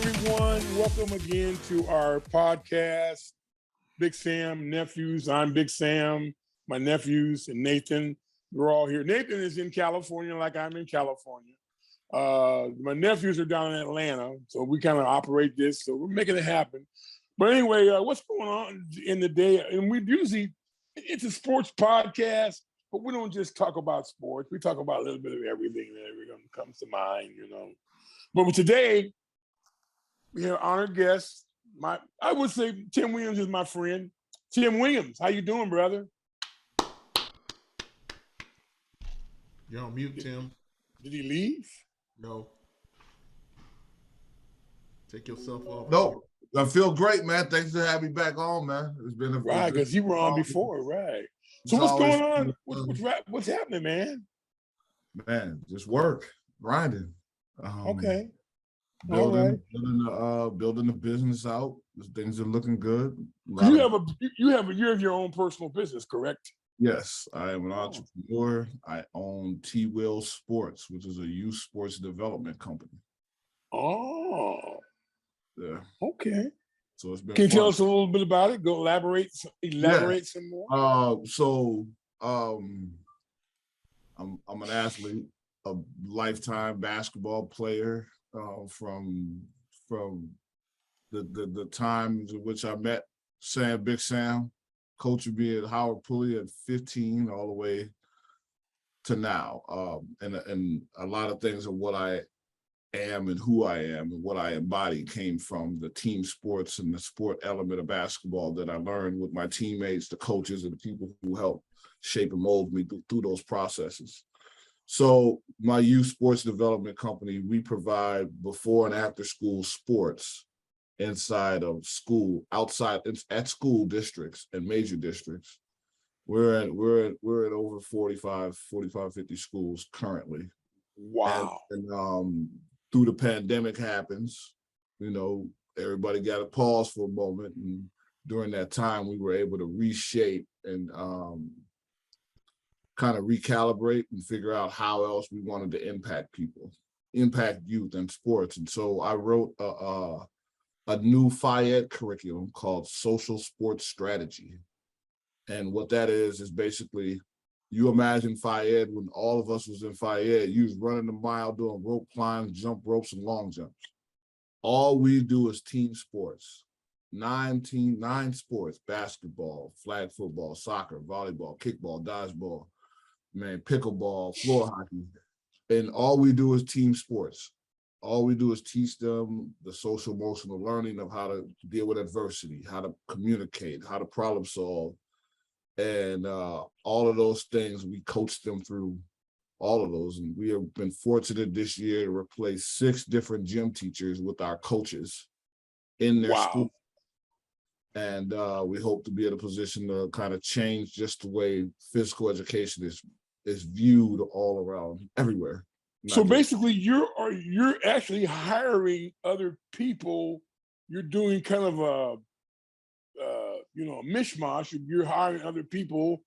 everyone. Welcome again to our podcast, Big Sam Nephews. I'm Big Sam, my nephews, and Nathan. We're all here. Nathan is in California like I'm in California. My nephews are down in Atlanta, so we kind of operate this, so we're making it happen. But anyway, what's going on in the day? And it's a sports podcast, but we don't just talk about sports. We talk about a little bit of everything that comes to mind, But today, we have honored guests. I would say Tim Williams is my friend. Tim Williams, how you doing, brother? You're on mute, Tim. Did he leave? No. Take yourself off. No, I feel great, man. Thanks for having me back on, man. It's been right, because you were on before, right? So what's going on? What's happening, man? Man, just work, grinding. Okay. Building the business out. Things are looking good. You have your own personal business, correct? Yes, I am an entrepreneur. I own T-Will Sports, which is a youth sports development company. Oh, yeah. Okay. So it's been. Can you tell us a little bit about it? Go elaborate some more. I'm an athlete, a lifetime basketball player. From the times in which I met Big Sam, coaching me at Howard Pulley at 15 all the way to now. And a lot of things of what I am and who I am and what I embody came from the team sports and the sport element of basketball that I learned with my teammates, the coaches, and the people who helped shape and mold me through those processes. So my youth sports development company, we provide before and after school sports inside of school, outside at school districts and major districts. We're at over 45, 50 schools currently. Wow. And through the pandemic happens, everybody got to pause for a moment. And during that time, we were able to reshape and kind of recalibrate and figure out how else we wanted to impact youth and sports. And so I wrote a new Phi-Ed curriculum called Social Sports Strategy. And what that is basically, you imagine Phi-Ed when all of us was in Phi-Ed, you was running a mile, doing rope climbs, jump ropes, and long jumps. All we do is team sports. 9 sports: basketball, flag football, soccer, volleyball, kickball, dodgeball, pickleball, floor hockey. And all we do is team sports. All we do is teach them the social emotional learning of how to deal with adversity, how to communicate, how to problem solve. And all of those things, we coach them through all of those. And we have been fortunate this year to replace 6 different gym teachers with our coaches in their school. And we hope to be in a position to kind of change just the way physical education is viewed all around, everywhere. So basically, you're actually hiring other people. You're doing kind of a mishmash. You're hiring other people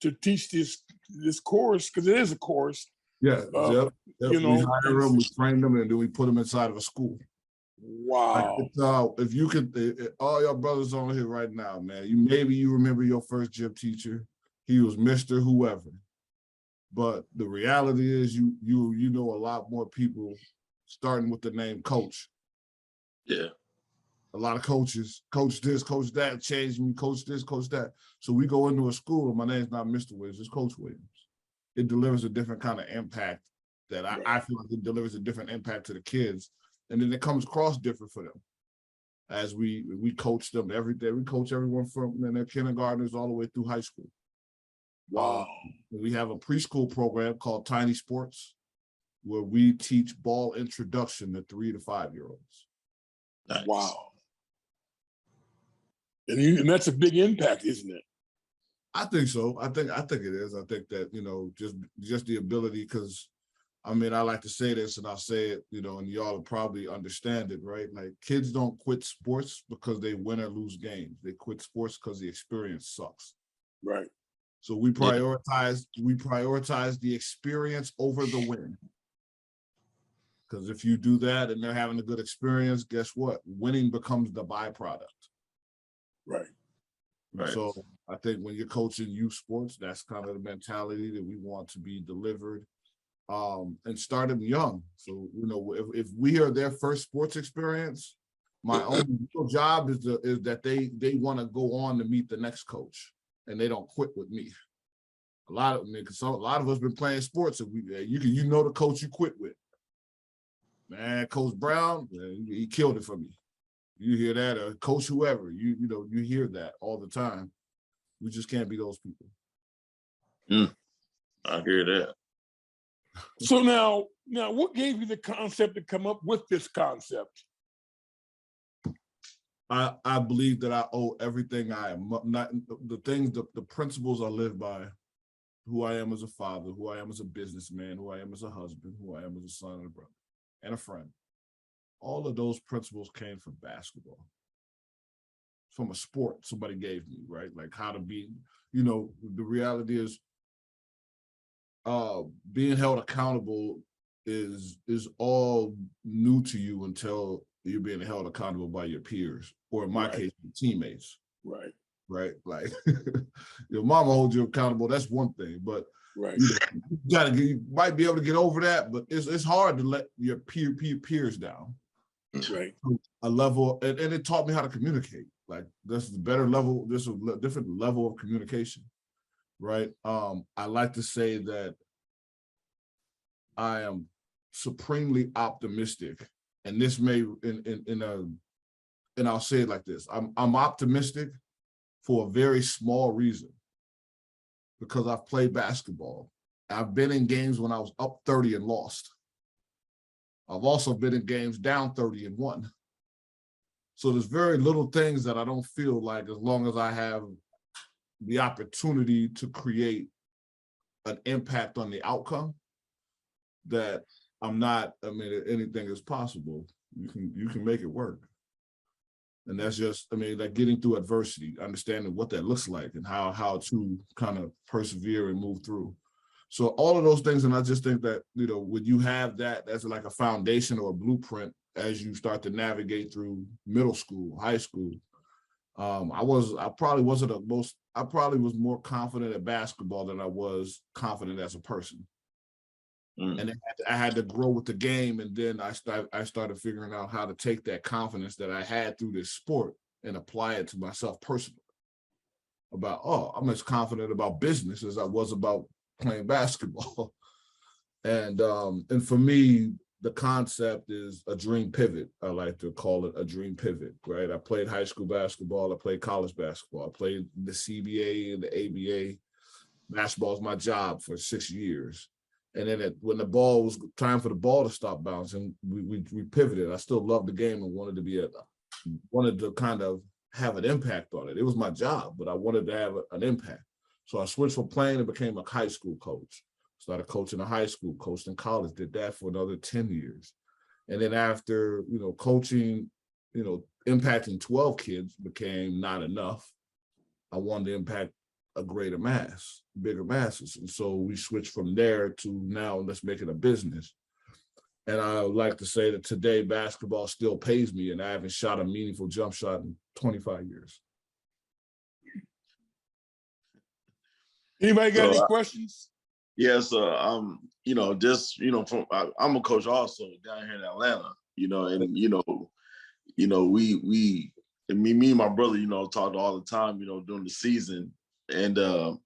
to teach this course, because it is a course. Yeah, we hire them, we train them, and then we put them inside of a school. Wow. If you could, all your brothers on here right now, man, you remember your first gym teacher. He was Mr. Whoever. But the reality is you know a lot more people starting with the name coach. Yeah. A lot of coaches, coach this, coach that, change me, coach this, coach that. So we go into a school and my name's not Mr. Williams, it's Coach Williams. It delivers a different kind of impact that I feel like it delivers a different impact to the kids. And then it comes across different for them. As we coach them every day. We coach everyone from their kindergartners all the way through high school. Wow. We have a preschool program called Tiny Sports, where we teach ball introduction to 3 to 5-year-olds. Nice. Wow. And that's a big impact, isn't it? I think so. I think it is. I think that, just the ability, because I like to say this and I'll say it, and y'all will probably understand it, right? Like, kids don't quit sports because they win or lose games. They quit sports because the experience sucks. Right. So we prioritize the experience over the win. Because if you do that and they're having a good experience, guess what? Winning becomes the byproduct. Right. Right. So I think when you're coaching youth sports, that's kind of the mentality that we want to be delivered, and start them young. So, if we are their first sports experience, my only real job is that they want to go on to meet the next coach and they don't quit with me. A lot of us been playing sports, and you know the coach you quit with. Man, Coach Brown, he killed it for me. You hear that, or Coach whoever, you hear that all the time. We just can't be those people. I hear that. So now, what gave you the concept to come up with this concept? I believe that I owe everything I am, not the things, the principles I live by, who I am as a father, who I am as a businessman, who I am as a husband, who I am as a son and a brother and a friend. All of those principles came from basketball, from a sport somebody gave me, right? Like how to be, the reality is being held accountable is all new to you until you're being held accountable by your peers, or in my case, your teammates. Right. Like your mama holds you accountable. That's one thing, but you might be able to get over that, but it's hard to let your peers down. Right. A level, and it taught me how to communicate. Like this is a better level. This is a different level of communication. Right. I like to say that I am supremely optimistic, and this may and I'll say it like this: I'm optimistic for a very small reason, because I've played basketball. I've been in games when I was up 30 and lost. I've also been in games down 30 and won. So there's very little things that I don't feel like, as long as I have the opportunity to create an impact on the outcome, that anything is possible. You can make it work. And that's just, like getting through adversity, understanding what that looks like and how to kind of persevere and move through. So all of those things, and I just think that, when you have that, that's like a foundation or a blueprint as you start to navigate through middle school, high school. I probably was more confident at basketball than I was confident as a person. And I had to grow with the game, and then I started figuring out how to take that confidence that I had through this sport and apply it to myself personally. I'm as confident about business as I was about playing basketball. And for me, the concept is a dream pivot. I like to call it a dream pivot, right? I played high school basketball. I played college basketball. I played the CBA and the ABA. Basketball was my job for 6 years. And then when the ball was time for the ball to stop bouncing, we pivoted. I still loved the game and wanted to kind of have an impact on it. It was my job, but I wanted to have an impact. So I switched from playing and became a high school coach. Started coaching in high school, coached in college, did that for another 10 years. And then after, coaching, impacting 12 kids became not enough. I wanted to impact a greater mass, bigger masses. And so we switched from there to now let's make it a business. And I would like to say that today basketball still pays me, and I haven't shot a meaningful jump shot in 25 years. Anybody got any questions? Yes, I'm a coach also down here in Atlanta, and we me and my brother, talked all the time, during the season. And I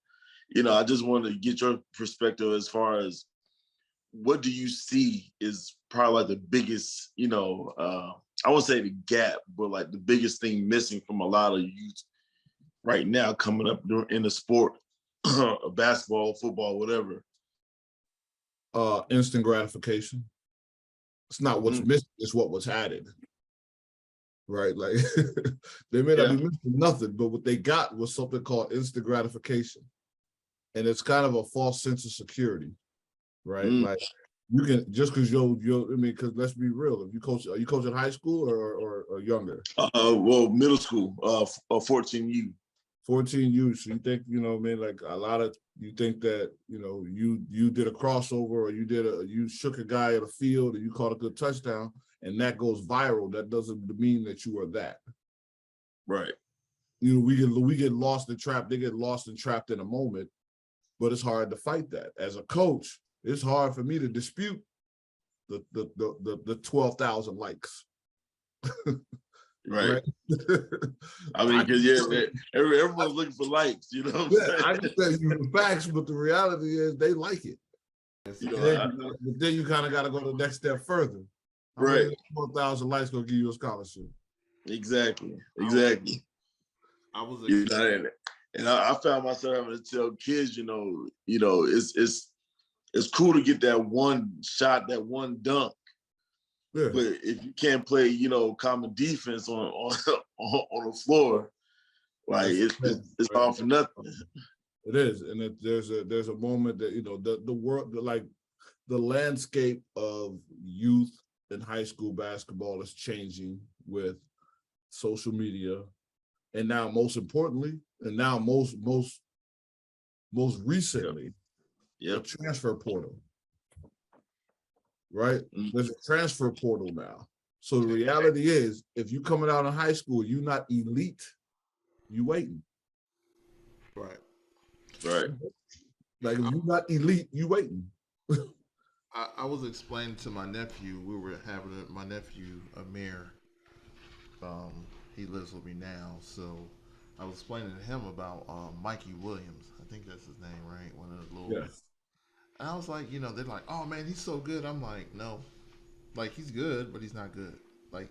just wanted to get your perspective as far as what do you see is probably like the biggest, I won't say the gap, but like the biggest thing missing from a lot of youth right now coming up in the sport, basketball, football, whatever. Instant gratification. It's not what's missing, it's what was added. Right? Like they may not be missing nothing, but what they got was something called instant gratification. And it's kind of a false sense of security, right? Like you can, just because because let's be real, if you coach, are you coaching high school or younger? Well, middle school, 14U. 14U. So you think, like a lot of You think that, you know, you did a crossover or you shook a guy at a field and you caught a good touchdown and that goes viral. That doesn't mean that you are that. Right. You know, we get lost and trapped. They get lost and trapped in a moment, but it's hard to fight that. As a coach, it's hard for me to dispute the 12,000 likes. Right. I mean, because everyone's looking for likes, you know what I'm saying? I can tell you the facts, but the reality is they like it. You know, But then you kind of got to go the next step further. Right. 4,000 likes gonna give you a scholarship. Exactly. I was You know, and I found myself having to tell kids, you know, it's cool to get that one shot, that one dunk. Yeah. But if you can't play, you know, common defense on the floor, like it's all for nothing. It is, and there's a moment that, you know, the world, like the landscape of youth and high school basketball is changing with social media, and now most importantly, and now most recently, the transfer portal. Right? There's a transfer portal now. So the reality is, if you coming out of high school, you're not elite, you waiting. Right. Like if you're not elite, you waiting. I was explaining to my nephew, we were having my nephew Amir, he lives with me now, so I was explaining to him about Mikey Williams. I think that's his name, right? One of the little And I was like, you know, they're like, oh man, he's so good. I'm like, no. Like, he's good, but he's not good. Like,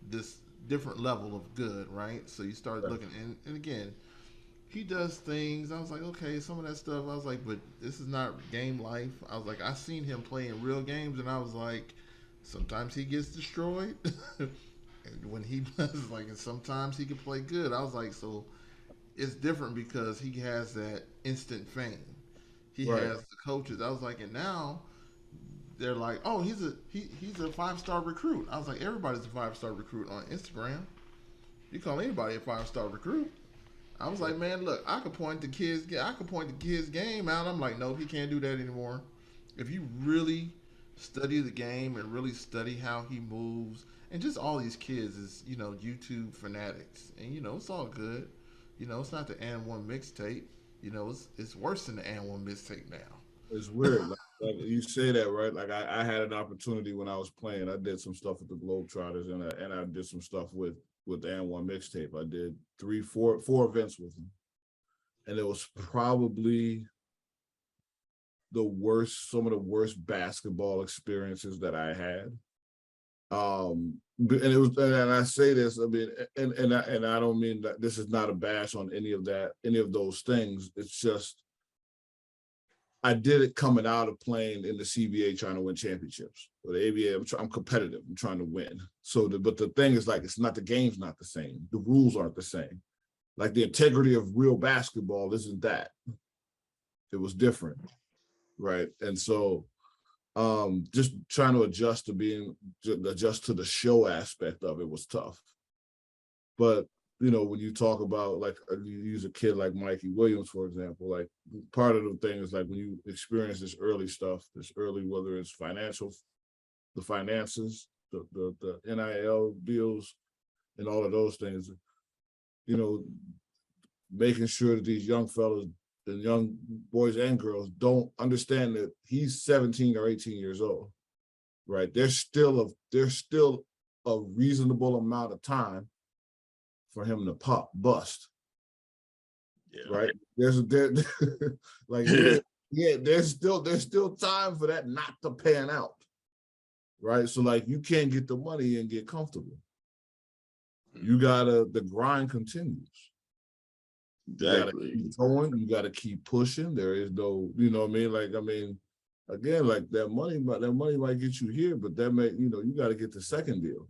this different level of good, right? So you start looking, and again, he does things. I was like, okay, some of that stuff. I was like, but this is not game life. I was like, I seen him play in real games, and I was like, sometimes he gets destroyed. And when he does, like, and sometimes he can play good. I was like, so it's different because he has that instant fame. He has the coaches. I was like, and now they're like, oh, he's a 5-star recruit. I was like, everybody's a 5-star recruit on Instagram. You call anybody a 5-star recruit. I was like, man, look, I could point the kid's game out. I'm like, no, he can't do that anymore. If you really study the game and really study how he moves, and just all these kids is, you know, YouTube fanatics, and you know, it's all good. You know, it's not the And One mixtape. You know, it's worse than the And One mixtape now. It's weird. Like you say that, right? Like I had an opportunity when I was playing. I did some stuff with the Globetrotters, and I did some stuff with the And One mixtape. I did 4 events with them, and it was probably some of the worst basketball experiences that I had. And it was, and I say this, I mean, and I don't mean that this is not a bash on any of those things. It's just I did it coming out of playing in the CBA, trying to win championships. Or the ABA, I'm competitive. I'm trying to win. But the thing is, like, the game's not the same. The rules aren't the same. Like, the integrity of real basketball isn't that. It was different, right? And so, just trying to adjust to the show aspect of it was tough. But you know, when you talk about, like, you use a kid like Mikey Williams, for example, like, part of the thing is, like, when you experience this early stuff, whether it's the finances, the NIL deals, and all of those things, you know, making sure that these young fellas and young boys and girls don't understand that he's 17 or 18 years old, right? There's still a reasonable amount of time for him to bust. Right? There's still time for that not to pan out. Right? So, like, you can't get the money and get comfortable. The grind continues. Exactly. You gotta keep going, you gotta keep pushing. There is no, you know what I mean? Like, I mean, again, like, that money might get you here, but you gotta get the second deal.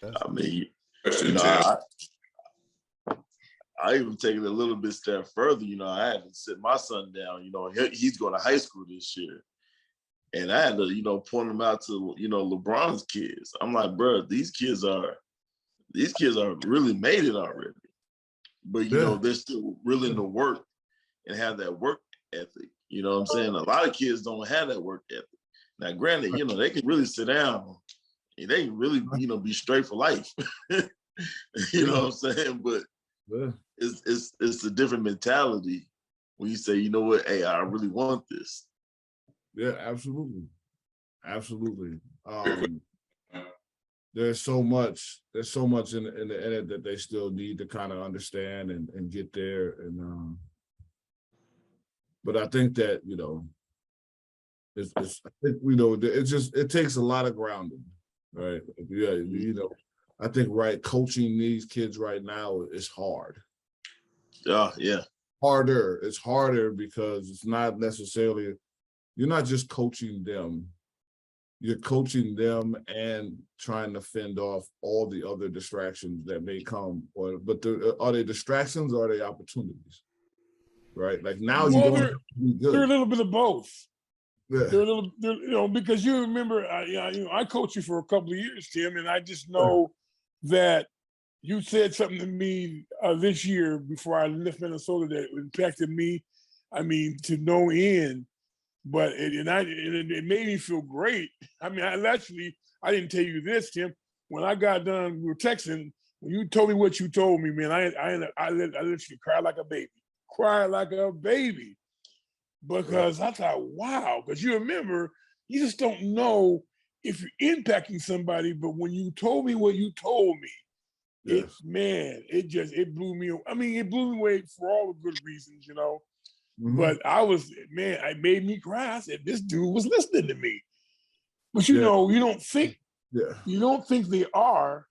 I mean, you know, I even take it a little bit step further. You know, I had to sit my son down. You know, he's going to high school this year, and I had to, you know, point him out to, you know, LeBron's kids. I'm like, bro, these kids are really made it already, but you know, they're still willing to work and have that work ethic. You know what I'm saying? A lot of kids don't have that work ethic. Now, granted, you know, they can really sit down and they can really, you know, be straight for life. You know what I'm saying? But it's a different mentality when you say, you know what, hey, I really want this. Yeah, absolutely. Absolutely. There's so much in the edit that they still need to kind of understand and get there. And but I think that, you know, I think, you know, it takes a lot of grounding, right? Yeah, you know, I think coaching these kids right now is hard. Yeah. It's harder because it's not necessarily, you're not just coaching them. You're coaching them and trying to fend off all the other distractions that may come. But are they distractions or are they opportunities? Right? Like now you don't have to be good. They're a little bit of both. Yeah. You know, because you remember, I coached you for a couple of years, Tim, and I just know that you said something to me this year before I left Minnesota that impacted me, I mean, to no end. But it made me feel great. I mean, I didn't tell you this, Tim. When I got done, we were texting. When you told me what you told me, man, I literally cried like a baby, because I thought, wow. Because you remember, you just don't know if you're impacting somebody. But when you told me what you told me, it blew me. I mean, it blew me away for all the good reasons, you know. But it made me cry. I said, this dude was listening to me. But you know, you don't think they are,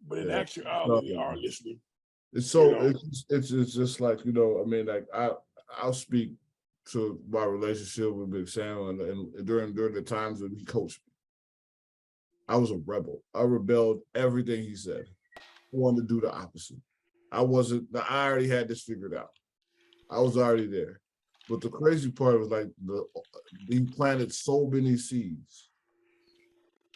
but in actuality, they are listening. It's so, you know? it's just like, you know, I mean, like I'll speak to my relationship with Big Sam and during the times that he coached me. I was a rebel. I rebelled everything he said. I wanted to do the opposite. I already had this figured out. I was already there. But the crazy part was like he planted so many seeds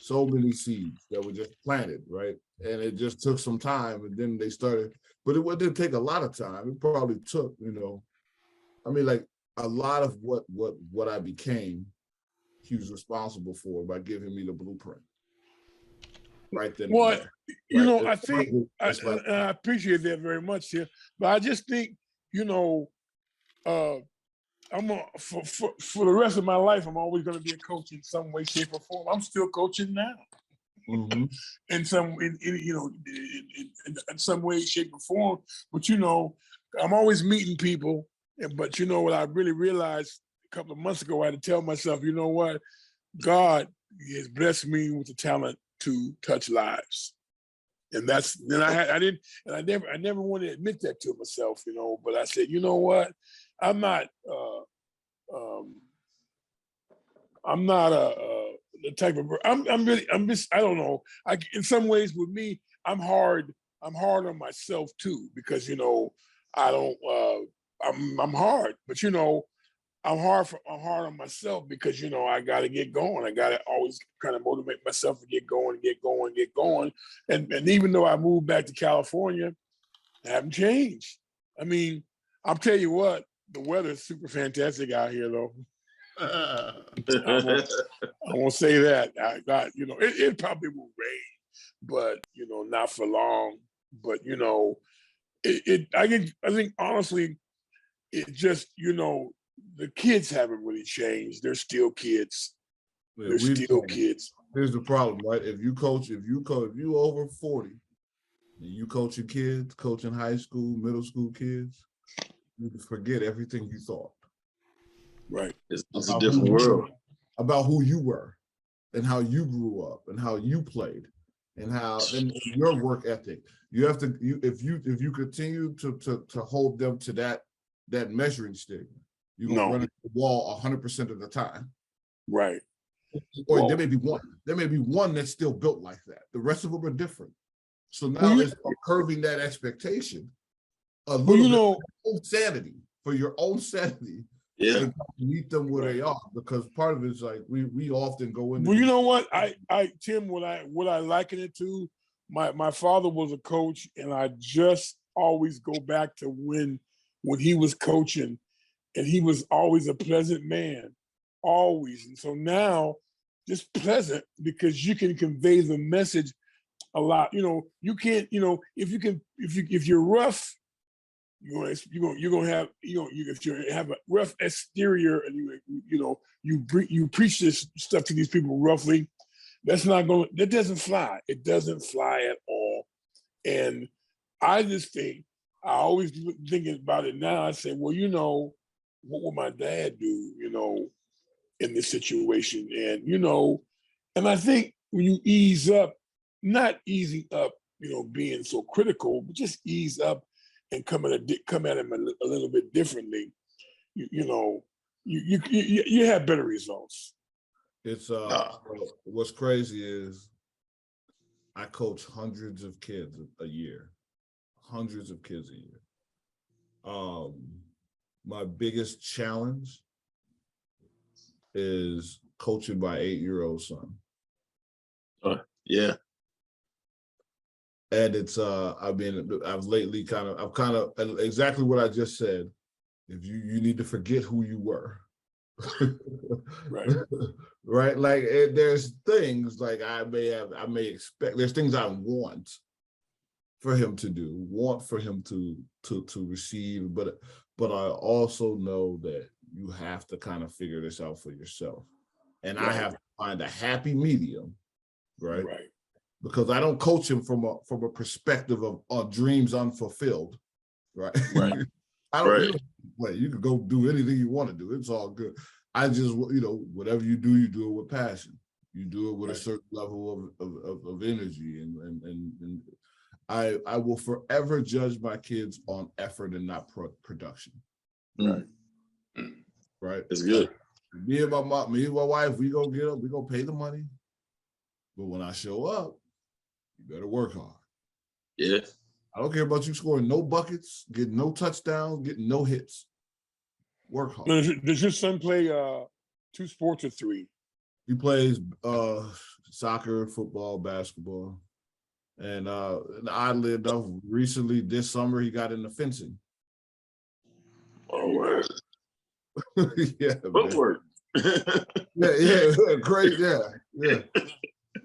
that were just planted, right? And it just took some time, and then they started, but it didn't take a lot of time. It probably took, you know, I mean, like a lot of what I became, he was responsible for by giving me the blueprint. Right then. Well, you know, I think I appreciate that very much here, but I just think, you know, for the rest of my life, I'm always going to be a coach in some way, shape, or form. I'm still coaching now, in some way, shape, or form. But you know, I'm always meeting people. But you know what I really realized a couple of months ago, I had to tell myself, you know what, God has blessed me with the talent to touch lives. And I never wanted to admit that to myself, you know, but I said, you know what, I'm not the type of, I don't know. In some ways with me, I'm hard on myself too, because, you know, I'm hard, but you know, I'm hard on myself because, you know, I got to get going. I got to always kind of motivate myself to get going. And even though I moved back to California, I haven't changed. I mean, I'll tell you what, the weather is super fantastic out here, though. I won't say that. You know, it probably will rain, but, you know, not for long. But, you know, I think honestly, it just, you know, the kids haven't really changed. They're still kids. They're still kids. Here's the problem, right? If you over 40 and you coaching kids, coaching high school, middle school kids, you forget everything you thought. Right. It's a different world. About who you were and how you grew up and how you played and your work ethic. You have to, if you continue to hold them to that measuring stick, you're going to run into the wall 100% of the time. Right. Or there may be one that's still built like that. The rest of them are different. So now it's curving that expectation a little bit for your own sanity. Yeah. And meet them where they are, because part of it is like we often go in. Well, you know what, Tim, what I liken it to, my father was a coach, and I just always go back to when when he was coaching, and he was always a pleasant man, always. And so now, just pleasant because you can convey the message a lot. You can't. If you're rough, you're gonna have if you have a rough exterior and you preach this stuff to these people roughly, that doesn't fly. It doesn't fly at all. And I just think I always thinking about it now. I say, well, what would my dad do, in this situation? And I think when you ease up, not easing up, being so critical, but just ease up and come at him a little bit differently, you have better results. It's what's crazy is I coach hundreds of kids a year. Hundreds of kids a year. My biggest challenge is coaching my 8-year-old son. Yeah. And it's I've lately kind of exactly what I just said. If you need to forget who you were. Right. Right. Like there's things like I may expect, there's things I want for him to do, want for him to receive, but I also know that you have to kind of figure this out for yourself. And right. I have to find a happy medium, right? Right. Because I don't coach him from a perspective of dreams unfulfilled, right? Right. I don't play. You can go do anything you want to do. It's all good. I just, whatever you do it with passion. You do it with a certain level of energy, and I will forever judge my kids on effort and not production. Right. Right. It's good. Me and my wife, we gonna get up, we gonna pay the money. But when I show up, you better work hard. Yeah. I don't care about you scoring no buckets, getting no touchdowns, getting no hits. Work hard. Does your son play 2 sports or 3? He plays soccer, football, basketball. And oddly enough, recently this summer he got into fencing. Oh, wow. Yeah. Footwork. yeah, great, yeah.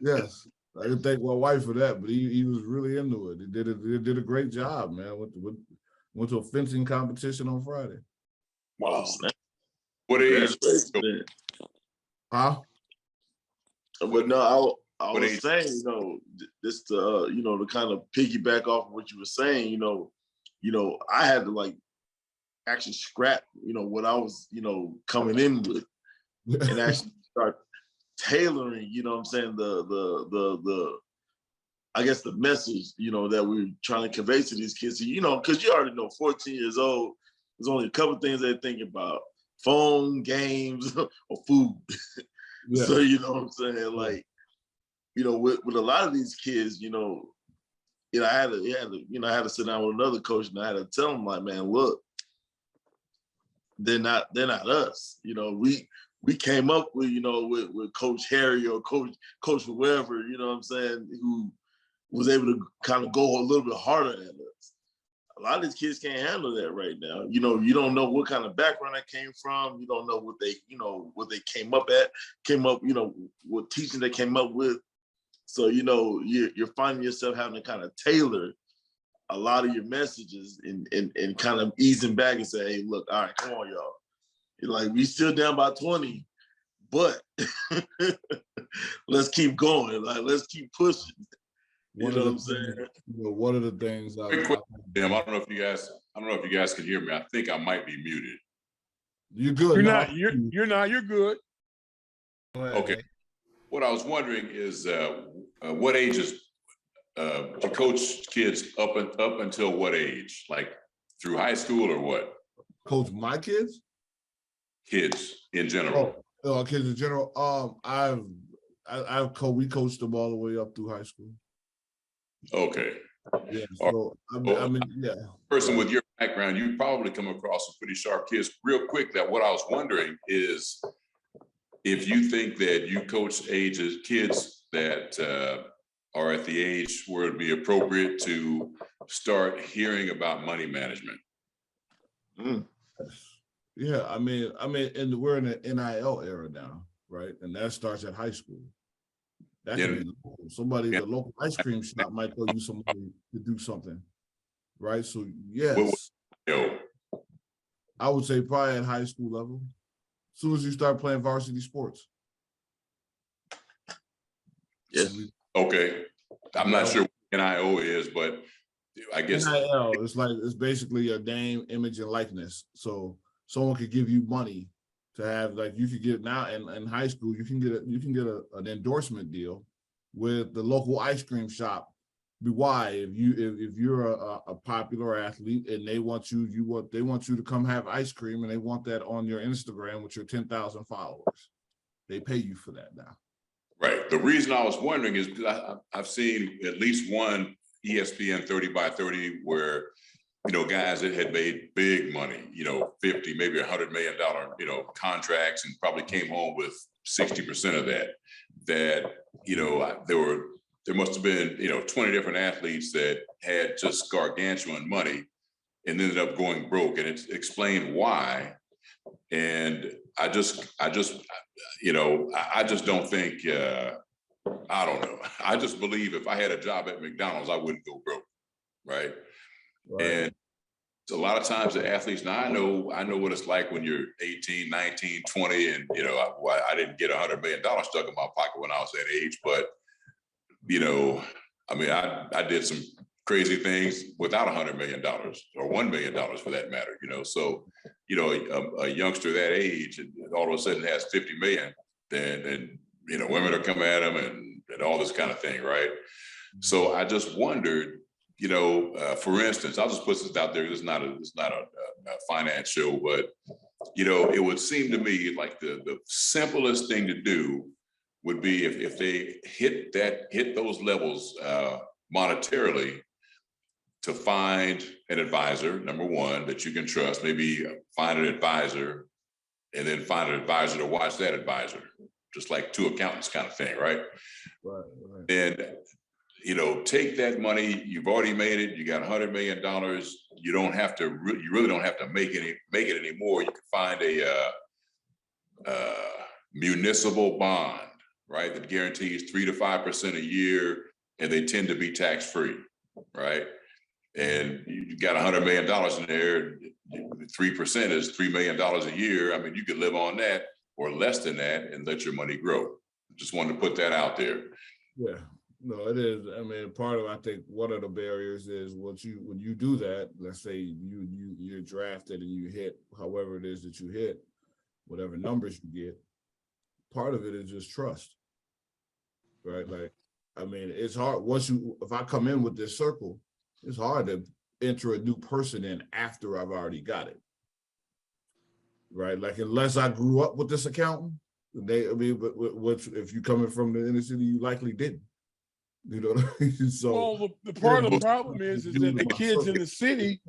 Yes. I didn't thank my wife for that, but he was really into it. He did a great job, man. Went to a fencing competition on Friday. Wow. What age? Huh? But no, I was saying, this to kind of piggyback off of what you were saying, I had to actually scrap, what I was, coming in with and actually start tailoring, what I'm saying, the I guess the message, that we're trying to convey to these kids, because you already know 14 years old, there's only a couple of things they're thinking about: phone, games, or food. Yeah. So, what I'm saying? With a lot of these kids, I had to sit down with another coach, and I had to tell them, man, look, they're not us. We came up with, with Coach Harry or Coach whoever, who was able to kind of go a little bit harder at us. A lot of these kids can't handle that right now. You don't know what kind of background they came from. You don't know what they came up, what teaching they came up with. So, you're finding yourself having to kind of tailor a lot of your messages and kind of easing back and say, hey, look, all right, come on, y'all. You're we still down by 20, but let's keep going. Let's keep pushing. You know what I'm saying? One of the things I don't know if you guys can hear me. I think I might be muted. You're good. You're good. Okay. What I was wondering is what ages you coach kids up until what age? Like through high school or what? Coach my kids? Kids in general. Kids in general. We coached them all the way up through high school. Okay. Yeah. So yeah. Person with your background, you probably come across some pretty sharp kids. Real quick, that what I was wondering is if you think that you coach kids that are at the age where it'd be appropriate to start hearing about money management. Mm. Yeah, I mean, and we're in an NIL era now, right? And that starts at high school. That could In, be local. Somebody, in the local ice cream shop might throw you some money to do something, right? So what, yes, you know, I would say probably at high school level. As soon as you start playing varsity sports. Yes. okay. I'm not Yeah. sure what NIO is, but I guess NIL it's basically your name, image, and likeness. So someone could give you money to have, like, you could get now in high school, you can get an endorsement deal with the local ice cream shop. Why? If you're a popular athlete and they want you to come have ice cream and they want that on your Instagram with your 10,000 followers. They pay you for that now. right. The reason I was wondering is because I've seen at least one ESPN 30 by 30 where, you know, guys that had made big money, you know, 50, maybe $100 million, you know, contracts, and probably came home with 60% of that, you know, there must have been, you know, 20 different athletes that had just gargantuan money and ended up going broke, and it's explained why. And I just, you know, I just don't think, I don't know. I just believe if I had a job at McDonald's, I wouldn't go broke, right? Right. And a lot of times the athletes, now I know what it's like when you're 18, 19, 20, and, you know, I didn't get $100 million stuck in my pocket when I was that age, but, you know, I mean, I did some crazy things without $100 million or $1 million for that matter, you know. So, you know, a youngster that age and all of a sudden has 50 million, then you know, women are coming at him and all this kind of thing, right? So I just wondered, you know, for instance, I'll just put this out there. It's not a finance show, but, you know, it would seem to me like the simplest thing to do would be if they hit those levels monetarily, to find an advisor, number one, that you can trust, maybe find an advisor and then find an advisor to watch that advisor, just like two accountants kind of thing, right? Right. And, you know, take that money, you've already made it, you got $100 million, you don't have to, you really don't have to make it anymore. You can find a municipal bond, right, that guarantees 3 to 5% a year, and they tend to be tax-free, right? And you got $100 million in there, 3% is $3 million a year. I mean, you could live on that or less than that and let your money grow. Just wanted to put that out there. Yeah, no, it is. I mean, part of, I think one of the barriers is when you do that, let's say you're drafted and you hit however it is that you hit, whatever numbers you get, part of it is just trust, right? Like, I mean, it's hard if I come in with this circle, it's hard to enter a new person in after I've already got it, right? Like, unless I grew up with this accountant, but if you coming from the inner city, you likely didn't. You know what I mean? So, well, the part of the problem is that the kids in the city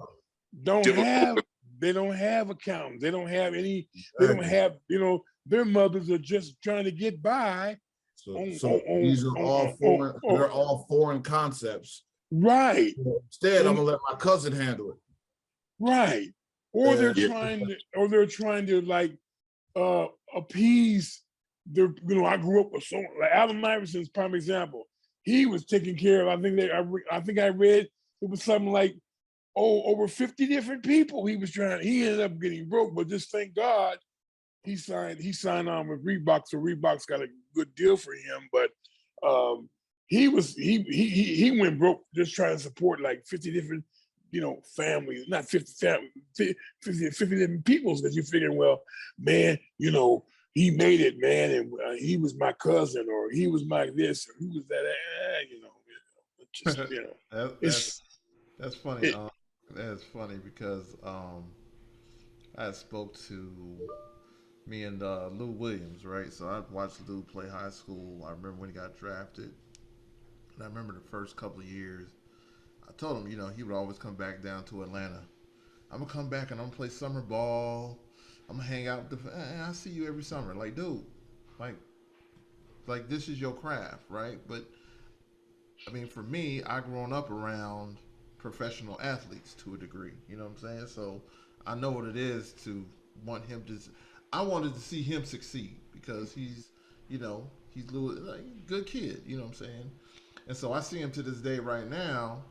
don't have accountants. They don't have any. They don't have, you know, their mothers are just trying to get by. So these are all foreign. They're all foreign concepts. Right. Instead, I'm gonna let my cousin handle it. Right. Or they're trying to like appease their, you know, I grew up with someone like Allen Iverson's prime example. He was taking care of, I think I read it was something like, over 50 different people he ended up getting broke, but just thank God he signed on with Reebok, so Reebok's got a good deal for him. But he went broke just trying to support like 50 different, you know, families, not 50 families, 50 different peoples, because you're figuring, well, man, you know, he made it, man, and he was my cousin, or he was my this, or he was that, you know, just, you know, that's funny. That's funny because I spoke to me and Lou Williams, right? So I watched Lou play high school. I remember when he got drafted, and I remember the first couple of years. I told him, you know, he would always come back down to Atlanta. I'm gonna come back and I'm gonna play summer ball. I'm gonna hang out with I see you every summer. Like, dude, like this is your craft, right? But I mean, for me, I grown up around professional athletes to a degree. You know what I'm saying? So I know what it is to want him to. I wanted to see him succeed because he's, he's a little like, good kid. You know what I'm saying? And so I see him to this day right now,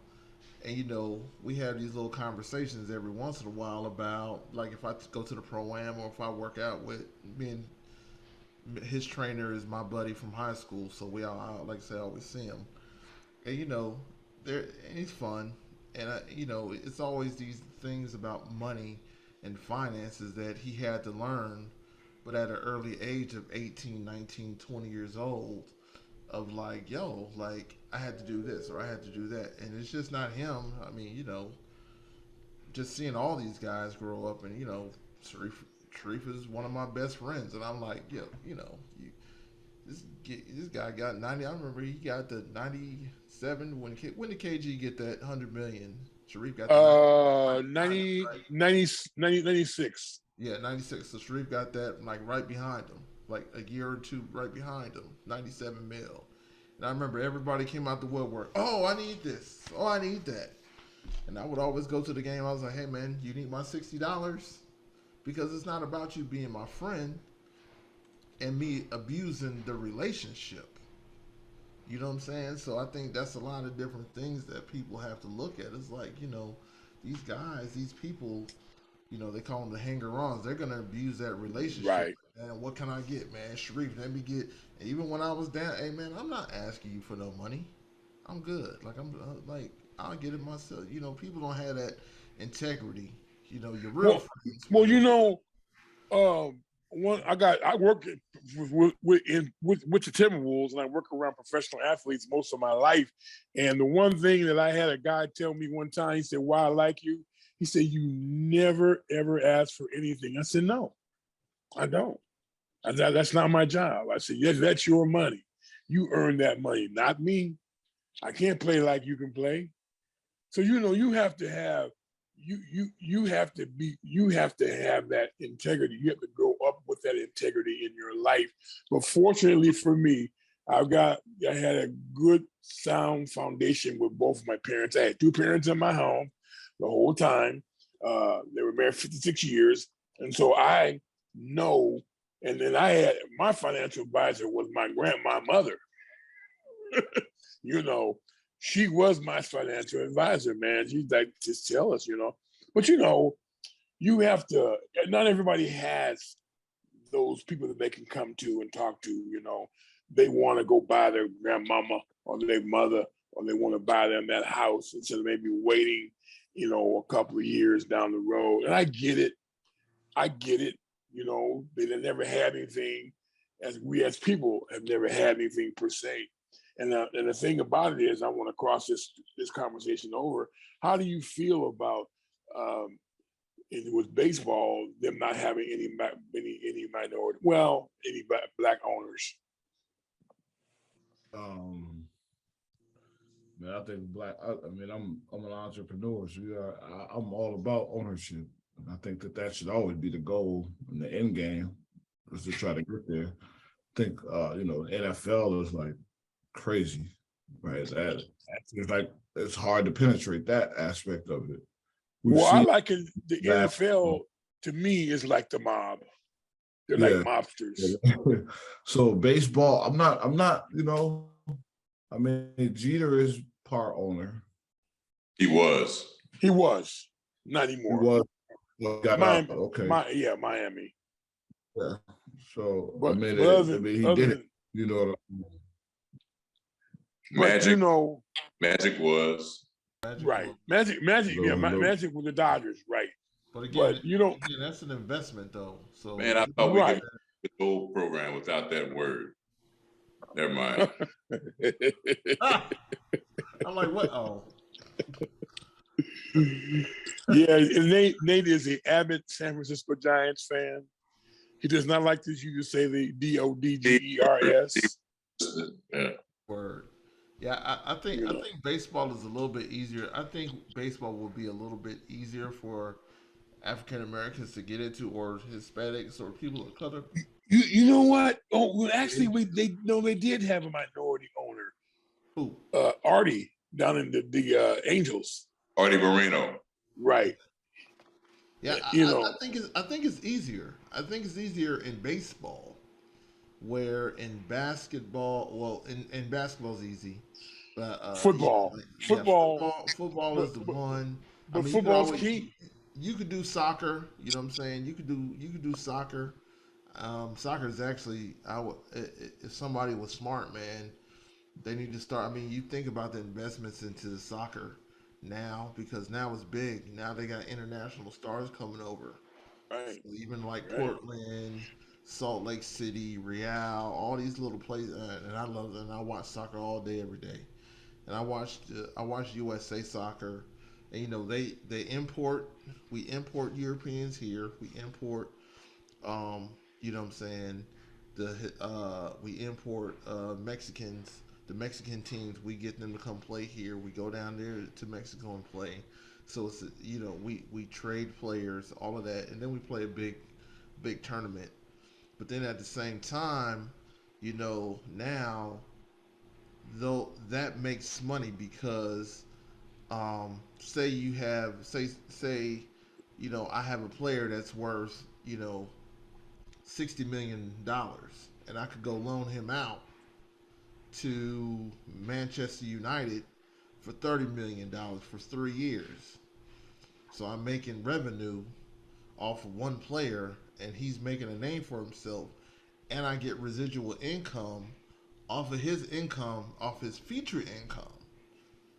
and we have these little conversations every once in a while about like if I go to the pro-am or if I work out with me and his trainer is my buddy from high school, so we all like I said, I always see him, and there and he's fun, and it's always these things about money and finances that he had to learn, but at an early age of 18, 19, 20 years old, of like, yo, like I had to do this or I had to do that, and it's just not him. I mean, just seeing all these guys grow up, and Sharif is one of my best friends, and I'm like, yo, this guy got 90. I remember he got the 97 when did KG get that 100 million? Sharif got the 90, right? 96. Yeah, 96. So Sharif got that like right behind him, like a year or two right behind him, 97 mil. And I remember everybody came out the woodwork. Oh, I need this. Oh, I need that. And I would always go to the game. I was like, hey man, you need my $60? Because it's not about you being my friend and me abusing the relationship. You know what I'm saying? So I think that's a lot of different things that people have to look at. It's like, these guys, these people, they call them the hanger-ons. They're going to abuse that relationship. Right. And what can I get, man? Sharif, let me get. And even when I was down, hey, man, I'm not asking you for no money. I'm good. Like, I'll get it myself. People don't have that integrity. Your real friends. I work with the Timberwolves, and I work around professional athletes most of my life. And the one thing that I had a guy tell me one time, he said, "Why I like you," he said, "You never ever ask for anything." I said, "No, I don't. That's not my job." I said, "Yes, that's your money. You earn that money, not me. I can't play like you can play." So you have to have you have to have that integrity. You have to grow up with that integrity in your life. But fortunately for me, I had a good sound foundation with both of my parents. I had two parents in my home the whole time. They were married 56 years. And so I know, and then I had my financial advisor was my mother. She was my financial advisor, man. She's like, just tell us, But you have to, not everybody has those people that they can come to and talk to, They want to go buy their grandmama or their mother, or they want to buy them that house instead of maybe waiting, a couple of years down the road. And I get it. They never had anything, as we as people have never had anything per se. And the thing about it is, I want to cross this conversation over. How do you feel about with baseball, them not having any minority, any black owners? Man, I think I'm an entrepreneur, so I'm all about ownership. And I think that should always be the goal in the end game, is to try to get there. I think NFL is like crazy, right? It's like it's hard to penetrate that aspect of it. I like it. The NFL to me is like the mob. They're like mobsters. So baseball, I'm not. Jeter is part owner. He was not anymore. He was. Got Miami. out. Okay. Miami. Yeah. So but he did it. Magic. Magic was right. Magic. Magic with the Dodgers, right? But again, that's an investment, though. So man, I thought we could the whole program without that word. Never mind. I'm like, what? Oh. Yeah, and Nate is an avid San Francisco Giants fan. He does not like this. You just say the DODGERS. Yeah. Word. Yeah, I think baseball is a little bit easier. I think baseball will be a little bit easier for African Americans to get into, or Hispanics, or people of color. You know what? Oh, well, actually, they did have a minority owner. Who? Artie down in the Angels. Artie Moreno. Right. Yeah, You I, know, I think it's easier. I think it's easier in baseball, where in basketball, well, in basketball's easy, but football, yeah, football, football but is the one. I but mean, you could football's always key. you could do soccer. You know what I'm saying? You could do soccer. Soccer is actually if somebody was smart, man, they need to start. I mean, you think about the investments into soccer now because now it's big. Now they got international stars coming over. So Right, even like right. Portland, Salt Lake City, Real, all these little places, and I love them. And I watch soccer all day, every day. And I watched USA soccer, and you know they import we import Europeans here. We import you know what I'm saying? We import Mexicans, the Mexican teams. We get them to come play here. We go down there to Mexico and play. So it's you know we trade players, all of that, and then we play a big tournament. But then at the same time, you know now though that makes money because say you have say you know I have a player that's worth you know $60 million, and I could go loan him out to Manchester United for $30 million for 3 years. So I'm making revenue off of one player, and he's making a name for himself, and I get residual income off his future income.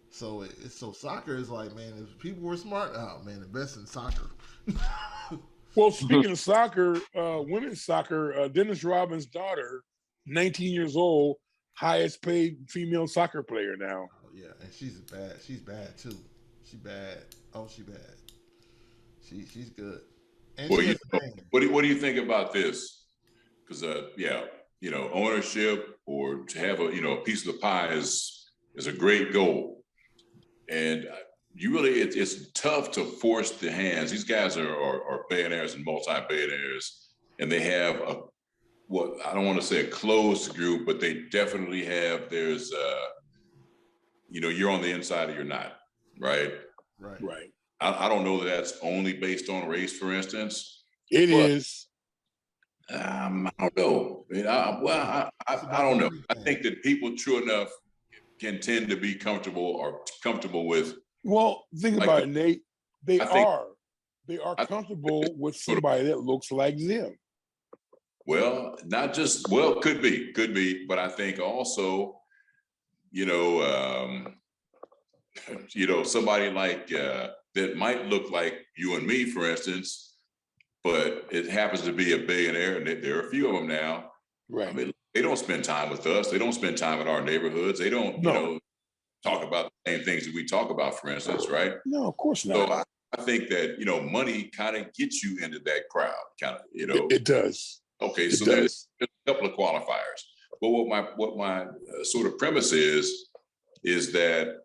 So so soccer is like, man, if people were smart, oh man, invest in soccer. Well, speaking of soccer, women's soccer, Dennis Rodman's daughter, 19 years old, highest paid female soccer player now. Oh, yeah, and she's bad. She's bad too. She bad. Oh, she bad. She's good, and Well, she you has know, a name. what do you think about this? Because yeah, you know, ownership or to have a a piece of the pie is a great goal, and you really it's tough to force the hands. These guys are billionaires and multi-billionaires, and they have a what I don't want to say a closed group, but they definitely have. There's you're on the inside or you're not, right? Right. Right. I don't know that that's only based on race, for instance, It but is. I don't know. I mean, It's I about don't the know. money I thing. think that people true enough can tend to be comfortable with Well, think like about it, Nate. They I think are. They are I comfortable with think somebody that looks like them. well, not just well, could be, but I think also, you know, somebody like that might look like you and me, for instance, but it happens to be a billionaire, and there are a few of them now. I Right. mean, they don't spend time with us. They don't spend time in our neighborhoods. They don't, No. talk about the same things that we talk about, for instance, right? No, of course So not. I think that money kind of gets you into that crowd, kind of, It does. Okay, It so there's does. a couple of qualifiers. But what my sort of premise is that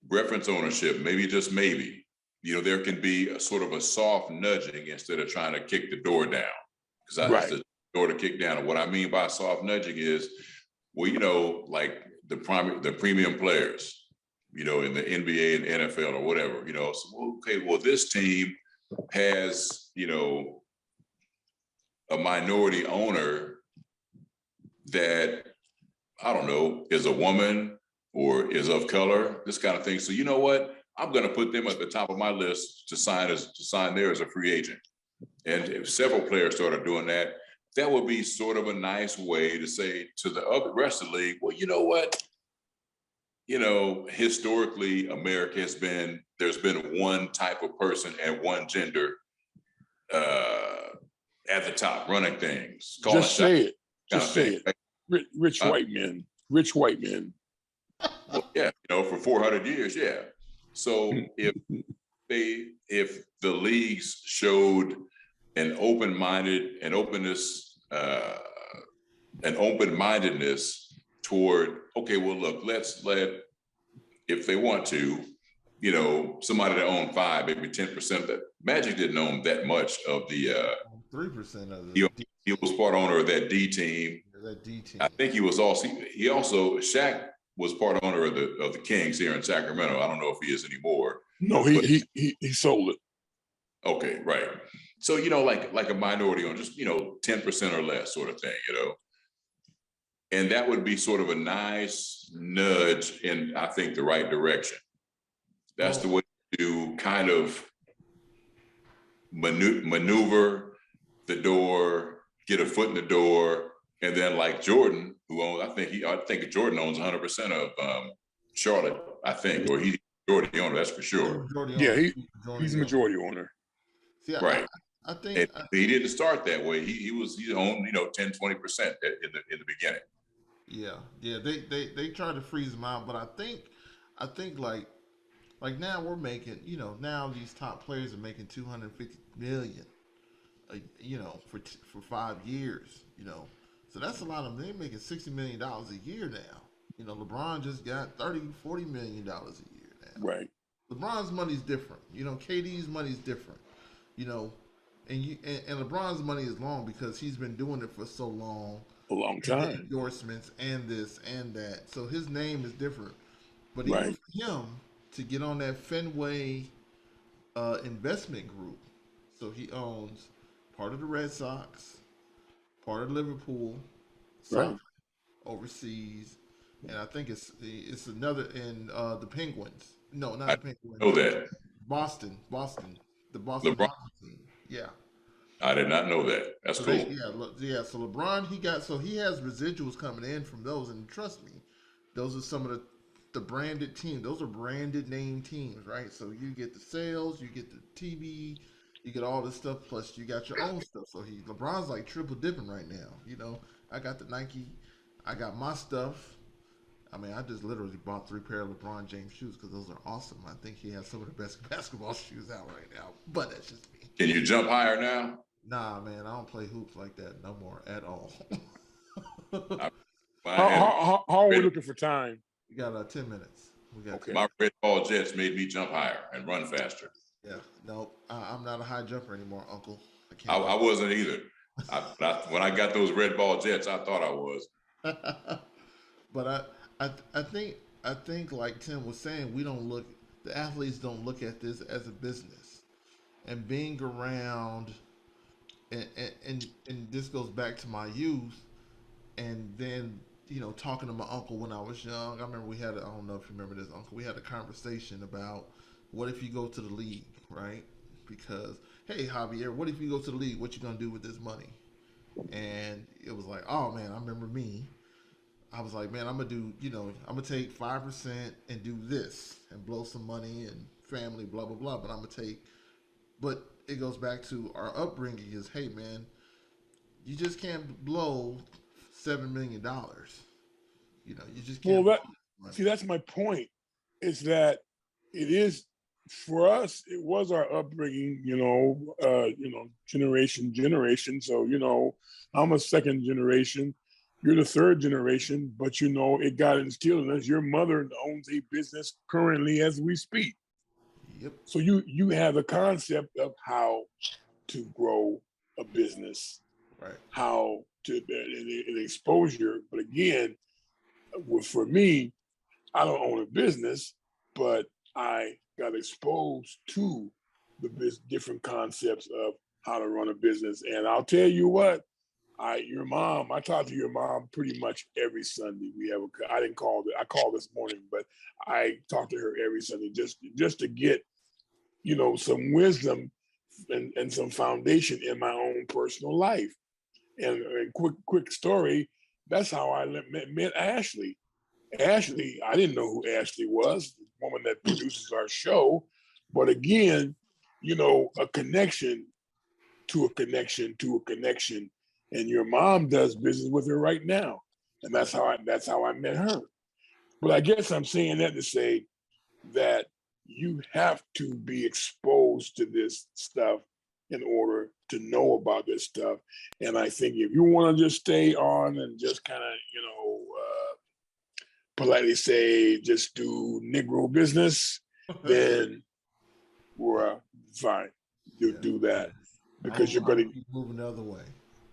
reference ownership, maybe just maybe, there can be a sort of a soft nudging instead of trying to kick the door down. Because it's Right. the door to kick down. And what I mean by soft nudging is, well, like the premium players, in the NBA and NFL or whatever, so, okay, well, this team has, a minority owner that I don't know is a woman or is of color, this kind of thing. So you know what? I'm going to put them at the top of my list to sign there as a free agent. And if several players started doing that, that would be sort of a nice way to say to the other rest of the league, well, you know what? Historically, there's been one type of person and one gender at the top running things, calling Just shots, say it. kind of Just say thing. it. Right? Rich white men. Rich white men. Well, yeah, for 400 years, yeah. So if the leagues showed an open-mindedness toward, okay, well, look, let's let, if they want to, somebody that owned 5, maybe 10% of that. Magic didn't own that much of the 3% of he, the he was part owner of that D team. that D team. I think he also Shaq was part owner of the Kings here in Sacramento. I don't know if he is anymore. No, he sold it. Okay, right. So, like a minority on just, 10% or less sort of thing, And that would be sort of a nice nudge in, I think, the right direction. That's the way to kind of maneuver the door, get a foot in the door, and then like Jordan, who owns, I think Jordan owns 100% of Charlotte, I think, or he's majority owner, that's for sure. Yeah, he's a majority owner. See, right. I think he didn't start that way. He owned 10, 20% in the beginning. Yeah. They tried to freeze him out, but I think like now we're making, now these top players are making 250 million, for 5 years, so that's a lot of them. They're making $60 million a year now. LeBron just got $30-40 million a year now. Right. LeBron's money's different. KD's money's different. And LeBron's money is long because he's been doing it for so long. A long time. Endorsements and this and that. So his name is different. But even for him to get on that Fenway investment group, so he owns part of the Red Sox, part of Liverpool, soccer overseas, and I think it's another in the Penguins. No, not the Penguins. Know that. Boston, the Boston LeBron. hockey team. Yeah. I did not know that. That's so cool. So LeBron, he has residuals coming in from those, and trust me, those are some of the branded teams. Those are branded name teams, right? So you get the sales, you get the TV, you get all this stuff, plus you got your own stuff. So LeBron's like triple dipping right now. I got the Nike, I got my stuff. I mean, I just literally bought 3 pair of LeBron James shoes because those are awesome. I think he has some of the best basketball shoes out right now. But that's just me. Can you jump higher now? Nah, man, I don't play hoops like that no more at all. How are we looking for time? We got 10 minutes. My red ball jets made me jump higher and run faster. Yeah, no, I'm not a high jumper anymore, Uncle. I wasn't either. When I got those red ball jets, I thought I was. But I think like Tim was saying, the athletes don't look at this as a business, and being around, and this goes back to my youth, and then talking to my uncle when I was young. I remember I don't know if you remember this, Uncle. We had a conversation about what if you go to the league, right? Because hey, Javier, what if you go to the league? What you gonna do with this money? And it was like, oh man, I remember me. I was like, man, I'm gonna do, I'm gonna take 5% and do this and blow some money and family, blah blah blah. But it goes back to our upbringing is, hey man, you just can't blow $7 million. You just can't. Well, that's my point. Is that it is for us. It was our upbringing, generation. So I'm a second generation. You're the third generation, but it got instilled in us. Your mother owns a business currently as we speak. Yep. So you have a concept of how to grow a business, right? How to an exposure. But again, for me, I don't own a business, but I got exposed to the different concepts of how to run a business. And I'll tell you what. I talk to your mom pretty much every Sunday. I called this morning, but I talk to her every Sunday just to get, some wisdom and some foundation in my own personal life. And quick story, that's how I met Ashley. Ashley, I didn't know who Ashley was, the woman that produces our show. But again, a connection to a connection to a connection. And your mom does business with her right now. And that's how I met her. But I guess I'm saying that to say that you have to be exposed to this stuff in order to know about this stuff. And I think if you want to just stay on and just kind of, politely say, just do Negro business, then we're fine. You do that because you're going to keep moving the other way.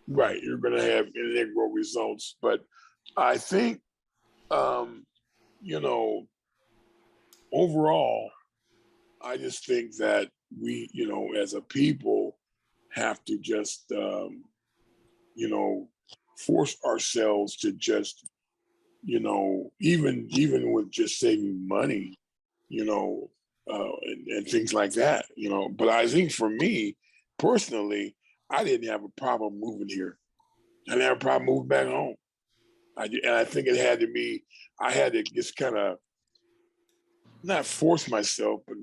Right, you're going to have integral results. But I think you know, overall, I just think that we, as a people, have to just, force ourselves to just, even with just saving money, and things like that. But I think for me personally, I didn't have a problem moving here. I didn't have a problem moving back home. And I think it had to be, I had to just kind of not force myself, but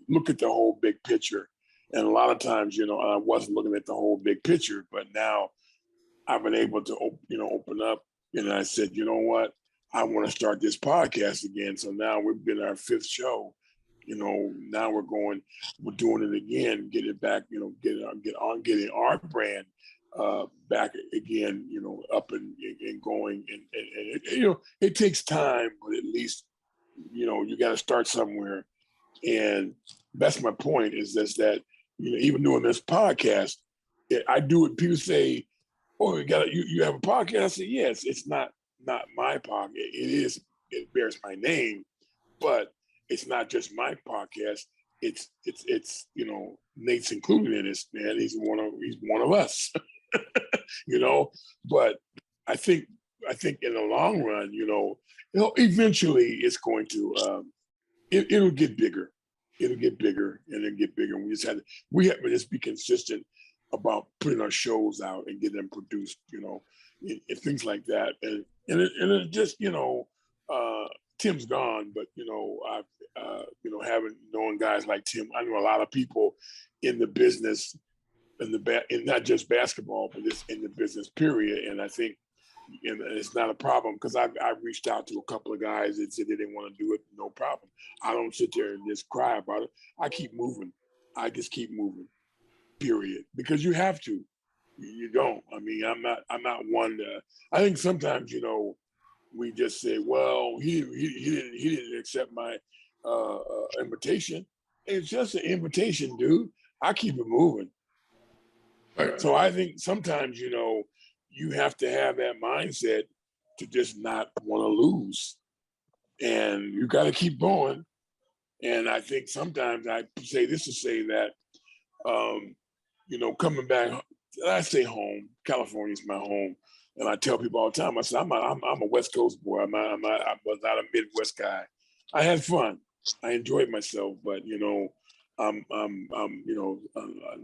look at the whole big picture. And a lot of times, I wasn't looking at the whole big picture, but now I've been able to, open up. And I said, you know what? I want to start this podcast again. So now we've been our fifth show. Now we're doing it again, get it back, getting our brand back again, up and going. And it takes time, but at least, you got to start somewhere. And that's my point, is just that, even doing this podcast, I do it. People say, "Oh, you have a podcast?" I say, "Yes, it's not my podcast. It bears my name, but it's not just my podcast. It's Nate's included in this, man. He's one of us, But I think in the long run, eventually it's going to it'll get bigger. It'll get bigger and then get bigger. And we have to just be consistent about putting our shows out and getting them produced, and things like that. And it just, Tim's gone, but I've having known guys like Tim, I know a lot of people in the business, in not just basketball, but just in the business period. And I think, and it's not a problem, because I've reached out to a couple of guys that said they didn't want to do it. No problem. I don't sit there and just cry about it. I keep moving. I just keep moving. Period. Because you have to. You don't. I mean, I'm not one to. I think sometimes, we just say, well, he didn't accept my invitation. It's just an invitation, dude. I keep it moving. Right. So I think sometimes, you have to have that mindset to just not want to lose. And you got to keep going. And I think sometimes I say this to say that, coming back, I say home, California is my home. And I tell people all the time, I said, I'm a West Coast boy. I was not a Midwest guy. I had fun. I enjoyed myself, but,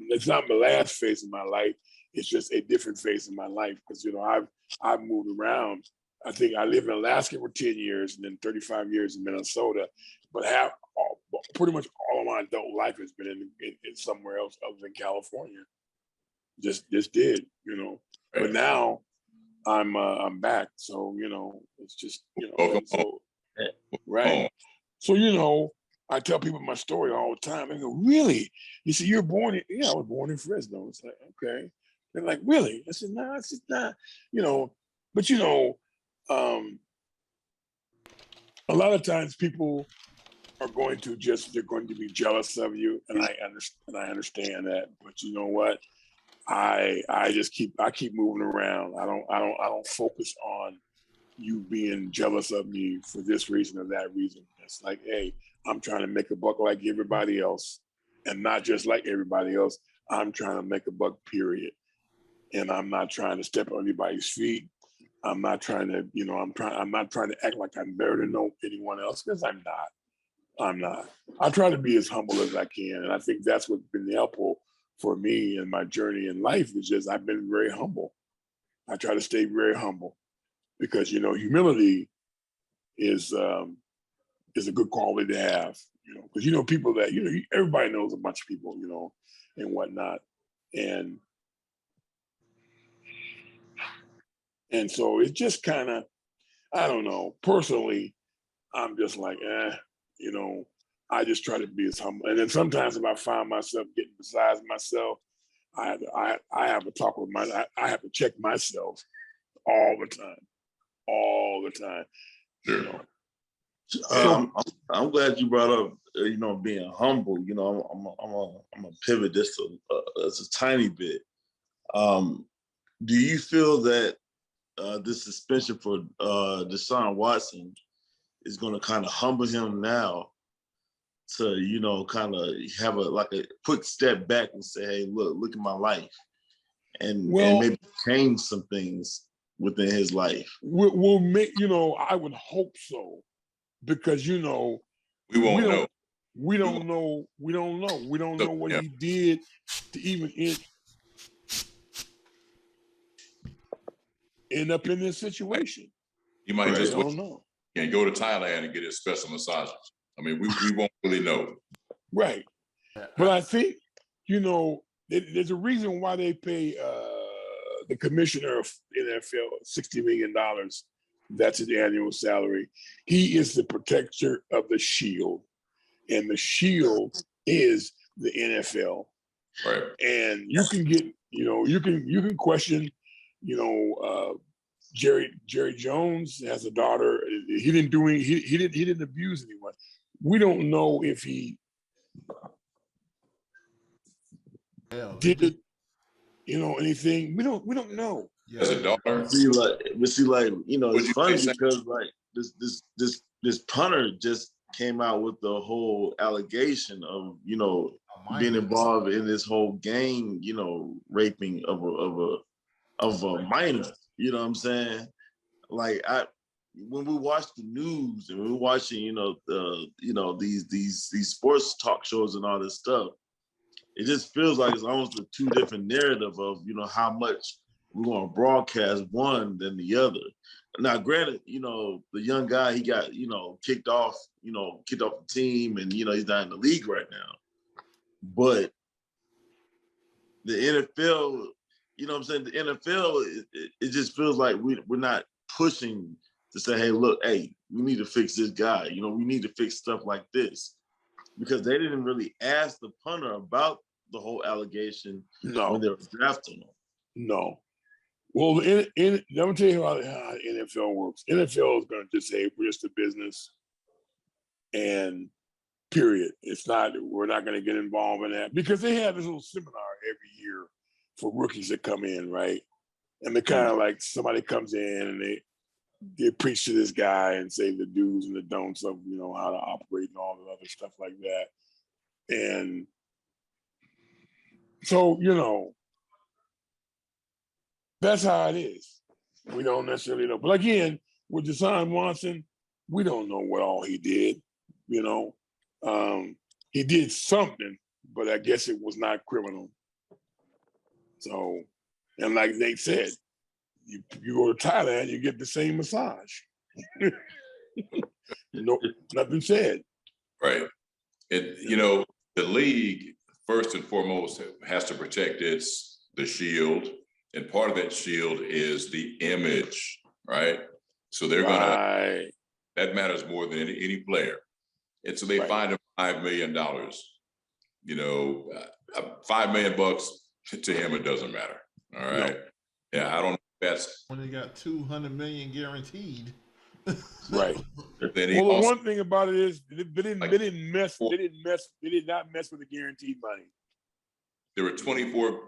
it's not my last phase of my life. It's just a different phase of my life, because, I've moved around. I think I lived in Alaska for 10 years and then 35 years in Minnesota, but pretty much all of my adult life has been in somewhere else other than California. Just did. But now I'm back. So, it's just, so, right. So, I tell people my story all the time. They go, really? You see, you're born in, yeah, I was born in Fresno. It's like, okay. They're like, really? I said, no, it's just not, but a lot of times people are they're going to be jealous of you. And I understand that, but you know what? I keep moving around. I don't focus on you being jealous of me for this reason or that reason. It's like, hey, I'm trying to make a buck like everybody else, and not just like everybody else. I'm trying to make a buck, period. And I'm not trying to step on anybody's feet. I'm not trying to, I'm not trying to act like I'm better than anyone else, because I'm not. I'm not. I try to be as humble as I can. And I think that's what's been helpful for me in my journey in life, is just I've been very humble. I try to stay very humble, because, humility is a good quality to have, because, people that, everybody knows a bunch of people, and whatnot. And so it's just kind of, I don't know, personally, I'm just like, I just try to be as humble. And then sometimes if I find myself getting besides myself, I have a talk with I have to check myself all the time. Sure. I'm glad you brought up, being humble. I'm a pivot just a tiny bit. Do you feel that this suspension for Deshaun Watson is going to kind of humble him now to, you know, kind of have a quick step back and say, hey, look at my life, and maybe change some things within his life? We'll make, you know, I would hope so, because, you know, we won't know. We don't know what he did to even end up in this situation. You might just don't know. And go to Thailand and get his special massages. I mean, we won't really know. Right. But I think, you know, there's a reason why they pay the commissioner of NFL $60 million. That's his annual salary. He is the protector of the shield, and the shield is the NFL. Right. And you can get, you know, you can question, you know, Jerry Jones has a daughter. He didn't abuse anyone. We don't know if he did, you know, anything. We don't know. As a daughter, see, like, you know, it's funny because like this punter just came out with the whole allegation of, you know, being involved in this whole gang, you know, raping of a minor. You know what I'm saying? Like, when we watch the news and we're watching, you know, these sports talk shows and all this stuff, it just feels like it's almost a two different narrative of, you know, how much we want to broadcast one than the other. Now, granted, you know, the young guy, he got, you know, kicked off the team, and, you know, he's not in the league right now. But the NFL, you know what I'm saying? The NFL, it just feels like we're not pushing to say, hey, look, hey, we need to fix this guy. You know, we need to fix stuff like this. Because they didn't really ask the punter about the whole allegation when they were drafting him. No. Well, let me tell you how NFL works. NFL is going to just say, we're just a business, and period. We're not going to get involved in that, because they have this little seminar every year for rookies that come in, right? And they're kind of like, somebody comes in and they preach to this guy and say the do's and the don'ts of, you know, how to operate and all the other stuff like that. And so, you know, that's how it is. We don't necessarily know. But again, with Deshaun Watson, we don't know what all he did, you know. He did something, but I guess it was not criminal. So, and like Nate said, you go to Thailand, you get the same massage. No, nothing said. Right. And, you know, the league, first and foremost, has to protect the shield. And part of that shield is the image, right? So they're gonna, that matters more than any player. And so they fined him $5 million. You know, $5 million to him, it doesn't matter. All right. No. Yeah, I don't know if that's when they got $200 million guaranteed. Right. Well, the one thing about it is they did not mess with the guaranteed money. There were 24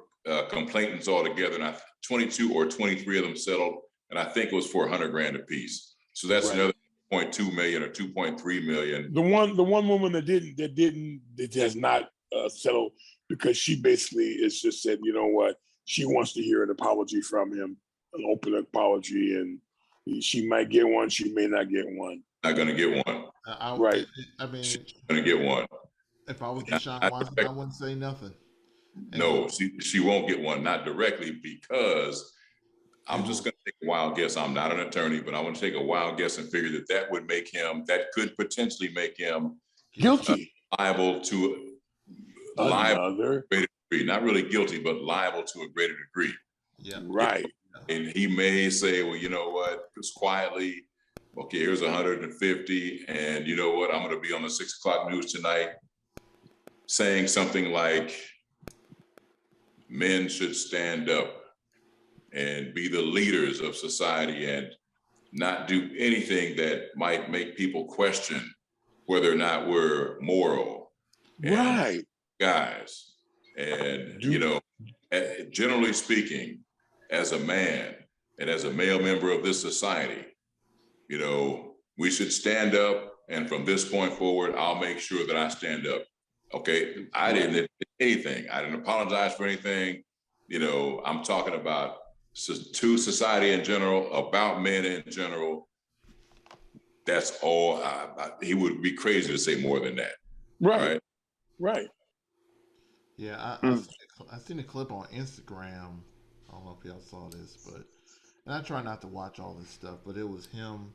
complainants altogether, and 22 or 23 of them settled, and I think it was for $100,000 a piece. So that's another 0.2 million or 2.3 million. The one woman that has not settled, because she basically is just said, you know what, she wants to hear an apology from him, an open apology, and she might get one, she may not get one. Not going to get one. Right. I mean, she's going to get one. If I was Deshaun Watson, I wouldn't say nothing. No, she won't get one, not directly, because I'm just going to take a wild guess. I'm not an attorney, but I want to take a wild guess and figure that would make him, that could potentially make him guilty, liable to another greater degree. Not really guilty, but liable to a greater degree. Yeah, right. And he may say, well, you know what, just quietly, okay, here's 150, and you know what, I'm going to be on the 6 o'clock news tonight saying something like, men should stand up and be the leaders of society and not do anything that might make people question whether or not we're moral. Right. Guys. And, you know, generally speaking, as a man and as a male member of this society, you know, We should stand up. And from this point forward, I'll make sure that I stand up. Okay. I didn't admit anything. I didn't apologize for anything. You know, I'm talking about to society in general, about men in general. That's all. He would be crazy to say more than that. Right. Right. Yeah, I seen a clip on Instagram. I don't know if y'all saw this, but and I try not to watch all this stuff, but it was him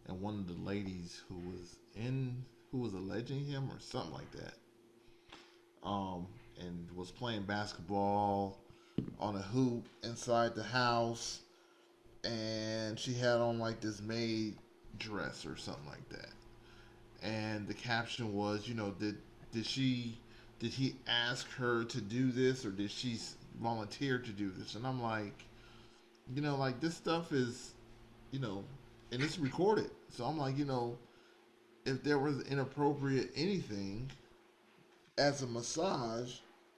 and one of the ladies who was alleging him or something like that. And was playing basketball on a hoop inside the house, and she had on like this maid dress or something like that. And the caption was, you know, did she did he ask her to do this or did she volunteer to do this? And I'm like, you know, like this stuff is, you know, and it's recorded. So I'm like, you know, if there was inappropriate anything as a massage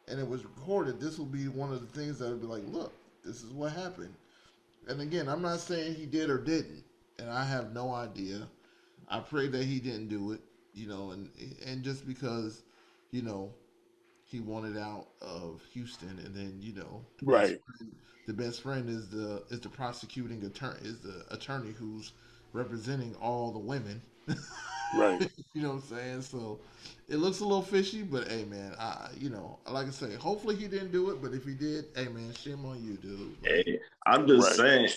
and it was recorded, this will be one of the things that would be like, look, this is what happened. And again, I'm not saying he did or didn't, and I have no idea. I pray that he didn't do it, you know, and just because, you know, he wanted out of Houston, and then you know, Right. the best friend is the prosecuting attorney, is the attorney who's representing all the women. Right. You know what I'm saying? So it looks a little fishy, but hey, man, you know, like I say, hopefully he didn't do it, but if he did, hey, man, shame on you, dude. Like, Hey, I'm just Right. saying,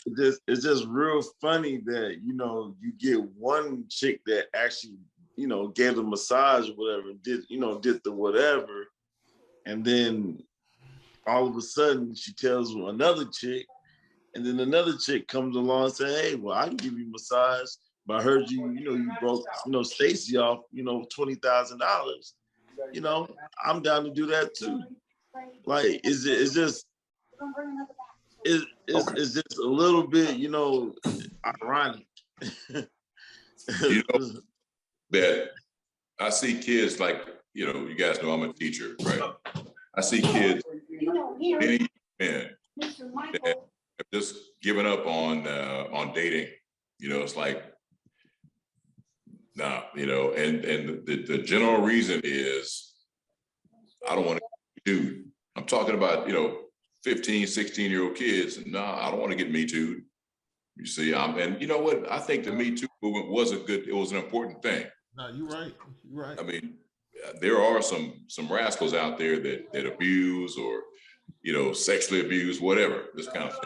it's just real funny that, you know, you get one chick that actually, you know, gave the massage or whatever, did the whatever, and then all of a sudden she tells another chick, and then another chick comes along and say, hey, well, I can give you a massage, but I heard you broke, Stacy off, $20,000. You know, I'm down to do that too. Like, it's just it's just a little bit, ironic. You know that I see kids like, you guys know I'm a teacher, right? I see kids, many men that have just given up on dating. It's like, nah, and the general reason is I don't want to do. I'm talking about, 15, 16-year-old kids. And nah, I don't want to get Me Too. You see, and you know what? I think the Me Too movement was it was an important thing. no, you're right. You're right. I mean, there are some rascals out there that abuse or, sexually abuse, whatever, this kind of thing.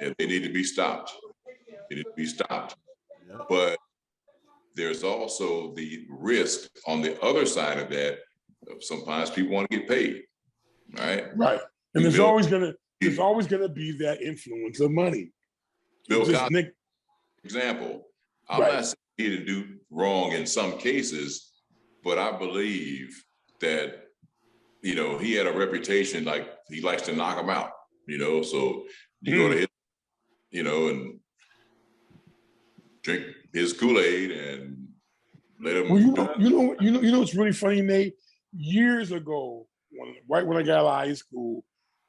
And they need to be stopped. They need to be stopped. Yep. But there's also the risk on the other side of that. Sometimes people want to get paid, right? Right. And there's always gonna be that influence of money. Bill Just Cosby, example. I'm Right. not saying he didn't do wrong in some cases, but I believe that, he had a reputation like he likes to knock them out, so you go to his, and drink his Kool-Aid and let him. Well, you know what's really funny, Nate? Years ago, when I got out of high school,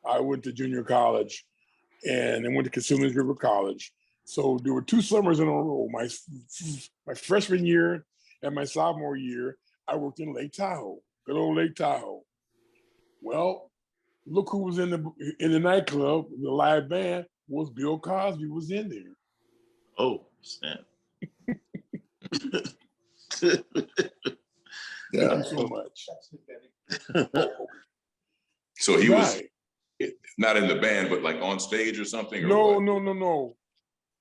I went to junior college and then went to Consumers River College. So there were 2 summers in a row. My freshman year and my sophomore year, I worked in Lake Tahoe, good old Lake Tahoe. Well, look who was in the nightclub, the live band was Bill Cosby was in there. Oh, snap. Thank you so much. So he was not in the band, but like on stage or something? No.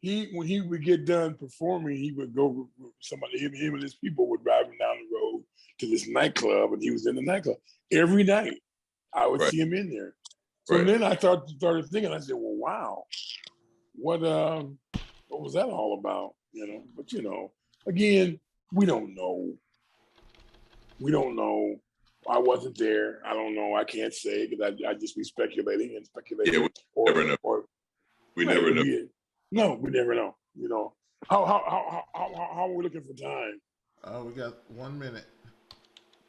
When he would get done performing, he would go with somebody, him and his people would drive him down the road to this nightclub, and he was in the nightclub. Every night, I would see him in there. So then I started thinking, I said, well, wow, what was that all about? But again, we don't know. We don't know. I wasn't there. I don't know. I can't say because I'd just be speculating. Yeah, we never know. We never know. No, we never know. How are we looking for time? We got 1 minute.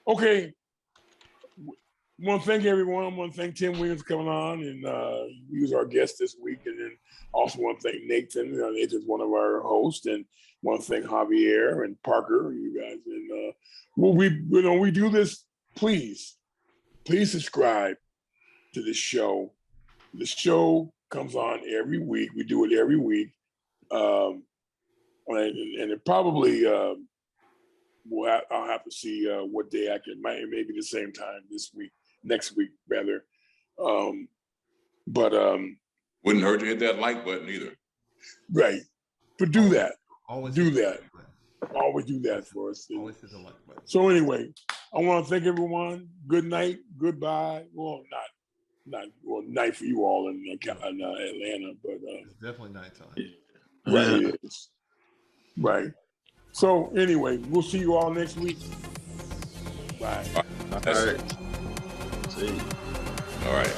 Okay. want to thank everyone. I want to thank Tim Williams for coming on and he was our guest this week. And then also want to thank Nathan. Nathan's one of our hosts, and want to thank Javier and Parker, you guys. And we do this. Please subscribe to this show. The show comes on every week. We do it every week, and it probably I'll have to see what day I can. Maybe the same time next week rather. Wouldn't hurt to hit that like button either. Right, but do that. Always do that. Always do that for us. Always hit the like button. So anyway, I want to thank everyone. Good night. Goodbye. Well, night for you all in Atlanta, but it's definitely nighttime. Right, it is. Right. So anyway, we'll see you all next week. Bye. All right. See you. All right.